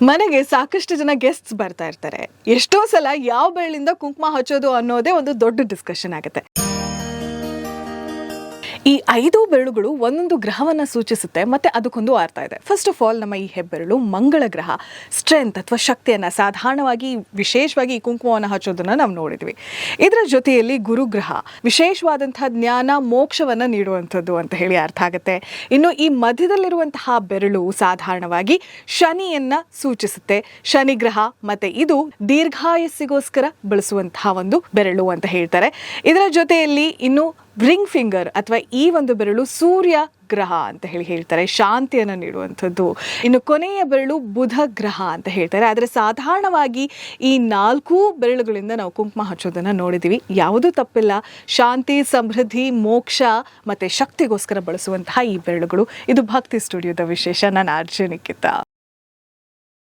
ಮನೆಗೆ ಸಾಕಷ್ಟು ಜನ ಗೆಸ್ಟ್ಸ್ ಬರ್ತಾ ಇರ್ತಾರೆ. ಎಷ್ಟೋ ಸಲ ಯಾವ ಬೆರಳಿಂದ ಕುಂಕುಮ ಹಚ್ಚೋದು ಅನ್ನೋದೇ ಒಂದು ದೊಡ್ಡ ಡಿಸ್ಕಷನ್ ಆಗುತ್ತೆ. ಈ 5 ಬೆರಳುಗಳು ಒಂದೊಂದು ಗ್ರಹವನ್ನು ಸೂಚಿಸುತ್ತೆ ಮತ್ತೆ ಅದಕ್ಕೊಂದು ಅರ್ಥ ಇದೆ. ಫಸ್ಟ್ ಆಫ್ ಆಲ್ ನಮ್ಮ ಈ ಹೆಬ್ಬೆರಳು ಮಂಗಳ ಗ್ರಹ, ಸ್ಟ್ರೆಂತ್ ಅಥವಾ ಶಕ್ತಿಯನ್ನು ಸಾಧಾರಣವಾಗಿ ವಿಶೇಷವಾಗಿ ಈ ಕುಂಕುಮವನ್ನು ಹಚ್ಚೋದನ್ನು ನಾವು ನೋಡಿದ್ವಿ. ಇದರ ಜೊತೆಯಲ್ಲಿ ಗುರುಗ್ರಹ ವಿಶೇಷವಾದಂತಹ ಜ್ಞಾನ ಮೋಕ್ಷವನ್ನು ನೀಡುವಂಥದ್ದು ಅಂತ ಹೇಳಿ ಅರ್ಥ ಆಗುತ್ತೆ. ಇನ್ನು ಈ ಮಧ್ಯದಲ್ಲಿರುವಂತಹ ಬೆರಳು ಸಾಧಾರಣವಾಗಿ ಶನಿಯನ್ನ ಸೂಚಿಸುತ್ತೆ, ಶನಿ ಗ್ರಹ, ಮತ್ತೆ ಇದು ದೀರ್ಘಾಯಸ್ಸಿಗೋಸ್ಕರ ಬಳಸುವಂತಹ ಒಂದು ಬೆರಳು ಅಂತ ಹೇಳ್ತಾರೆ. ಇದರ ಜೊತೆಯಲ್ಲಿ ಇನ್ನು ರಿಂಗ್ ಫಿಂಗರ್ ಅಥವಾ ಈ ಒಂದು ಬೆರಳು ಸೂರ್ಯ ಗ್ರಹ ಅಂತ ಹೇಳ್ತಾರೆ, ಶಾಂತಿಯನ್ನು ನೀಡುವಂಥದ್ದು. ಇನ್ನು ಕೊನೆಯ ಬೆರಳು ಬುಧ ಗ್ರಹ ಅಂತ ಹೇಳ್ತಾರೆ. ಆದರೆ ಸಾಧಾರಣವಾಗಿ ಈ 4 ಬೆರಳುಗಳಿಂದ ನಾವು ಕುಂಕುಮ ಹಚ್ಚೋದನ್ನು ನೋಡಿದ್ದೀವಿ. ಯಾವುದೂ ತಪ್ಪಿಲ್ಲ. ಶಾಂತಿ, ಸಮೃದ್ಧಿ, ಮೋಕ್ಷ ಮತ್ತು ಶಕ್ತಿಗೋಸ್ಕರ ಬಳಸುವಂತಹ ಈ ಬೆರಳುಗಳು. ಇದು ಭಕ್ತಿ ಸ್ಟುಡಿಯೋದ ವಿಶೇಷ. ನಾನು ಆರ್ಜೆ ನಿಖಿತಾ.